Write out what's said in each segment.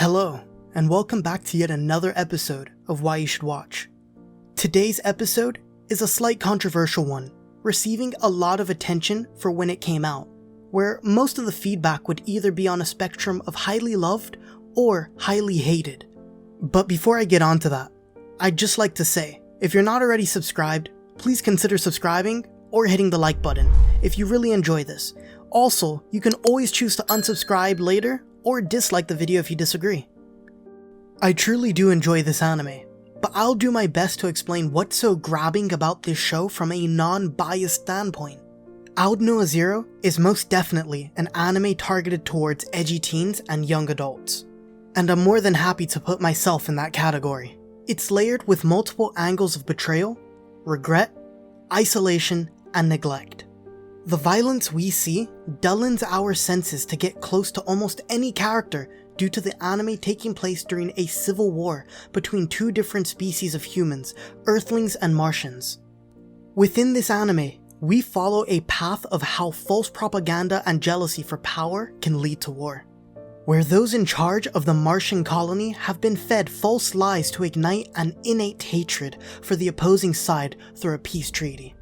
Hello, and welcome back to yet another episode of Why You Should Watch. Today's episode is a slight controversial one, receiving a lot of attention for when it came out, where most of the feedback would either be on a spectrum of highly loved or highly hated. But before I get onto that, I'd just like to say, if you're not already subscribed, please consider subscribing or hitting the like button if you really enjoy this. Also, you can always choose to unsubscribe later or dislike the video if you disagree. I truly do enjoy this anime, but I'll do my best to explain what's so grabbing about this show from a non-biased standpoint. Aldnoah Zero is most definitely an anime targeted towards edgy teens and young adults, and I'm more than happy to put myself in that category. It's layered with multiple angles of betrayal, regret, isolation, and neglect. The violence we see dullens our senses to get close to almost any character due to the anime taking place during a civil war between two different species of humans, Earthlings and Martians. Within this anime, we follow a path of how false propaganda and jealousy for power can lead to war, where those in charge of the Martian colony have been fed false lies to ignite an innate hatred for the opposing side through a peace treaty.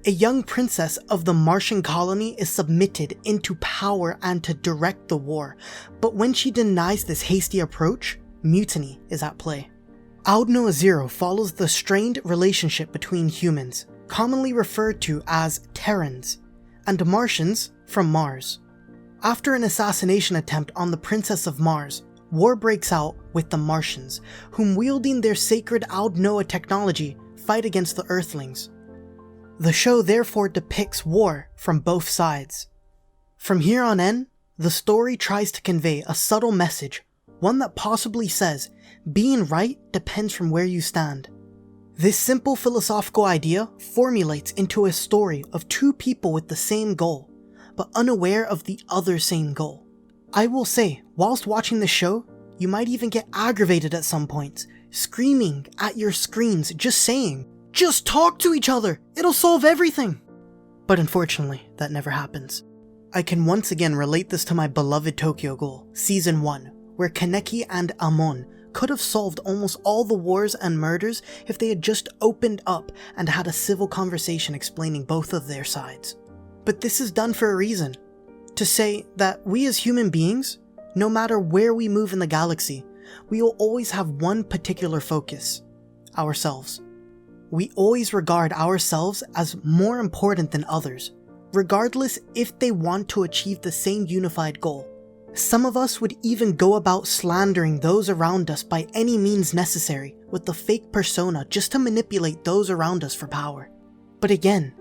A young princess of the Martian colony is submitted into power and to direct the war, but when she denies this hasty approach, mutiny is at play. Aldnoah Zero follows the strained relationship between humans, commonly referred to as Terrans, and Martians from Mars. After an assassination attempt on the Princess of Mars, war breaks out with the Martians, whom wielding their sacred Aldnoah technology fight against the Earthlings. The show therefore depicts war from both sides. From here on in, the story tries to convey a subtle message, one that possibly says, being right depends from where you stand. This simple philosophical idea formulates into a story of two people with the same goal, but unaware of the other same goal. I will say, whilst watching the show, you might even get aggravated at some points, screaming at your screens, just saying, "Just talk to each other, it'll solve everything." But unfortunately, that never happens. I can once again relate this to my beloved Tokyo Ghoul, Season 1, where Kaneki and Amon could have solved almost all the wars and murders if they had just opened up and had a civil conversation explaining both of their sides. But this is done for a reason. To say that we as human beings, no matter where we move in the galaxy, we will always have one particular focus: ourselves. We always regard ourselves as more important than others, regardless if they want to achieve the same unified goal. Some of us would even go about slandering those around us by any means necessary with the fake persona just to manipulate those around us for power. But again,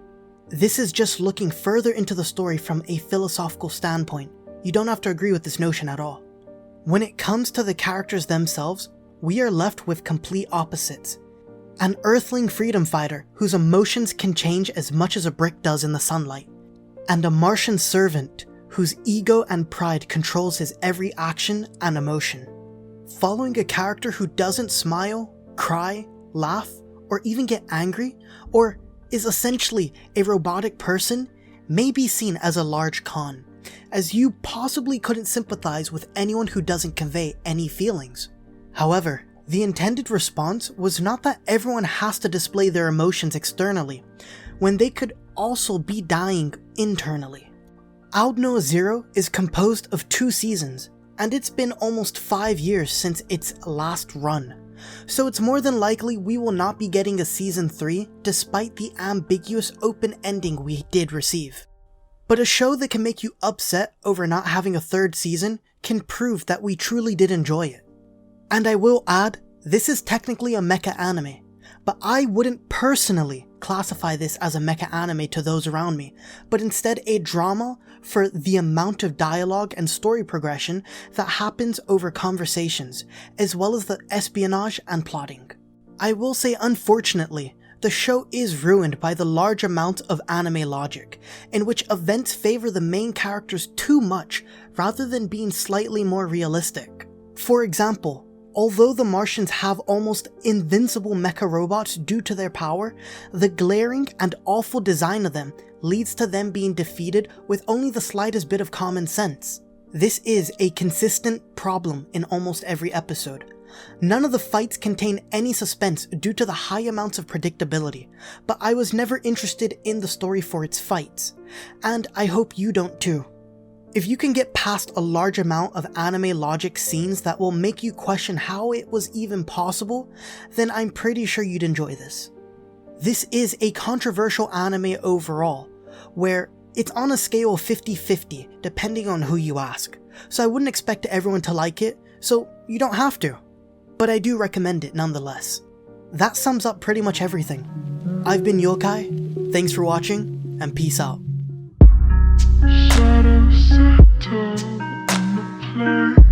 this is just looking further into the story from a philosophical standpoint. You don't have to agree with this notion at all. When it comes to the characters themselves, we are left with complete opposites. An Earthling freedom fighter whose emotions can change as much as a brick does in the sunlight, and a Martian servant whose ego and pride controls his every action and emotion. Following a character who doesn't smile, cry, laugh, or even get angry, or is essentially a robotic person, may be seen as a large con, as you possibly couldn't sympathize with anyone who doesn't convey any feelings. However, the intended response was not that everyone has to display their emotions externally, when they could also be dying internally. Aldnoah Zero is composed of 2 seasons, and it's been almost 5 years since its last run, so it's more than likely we will not be getting a Season 3 despite the ambiguous open ending we did receive. But a show that can make you upset over not having a 3rd season can prove that we truly did enjoy it. And I will add, this is technically a mecha anime, but I wouldn't personally classify this as a mecha anime to those around me, but instead a drama for the amount of dialogue and story progression that happens over conversations, as well as the espionage and plotting. I will say, unfortunately, the show is ruined by the large amount of anime logic, in which events favor the main characters too much rather than being slightly more realistic. For example, although the Martians have almost invincible mecha robots due to their power, the glaring and awful design of them leads to them being defeated with only the slightest bit of common sense. This is a consistent problem in almost every episode. None of the fights contain any suspense due to the high amounts of predictability, but I was never interested in the story for its fights, and I hope you don't too. If you can get past a large amount of anime logic scenes that will make you question how it was even possible, then I'm pretty sure you'd enjoy this. This is a controversial anime overall, where it's on a scale of 50-50 depending on who you ask, so I wouldn't expect everyone to like it, so you don't have to. But I do recommend it nonetheless. That sums up pretty much everything. I've been Youkai, thanks for watching, and peace out. Shadows settle on the plane.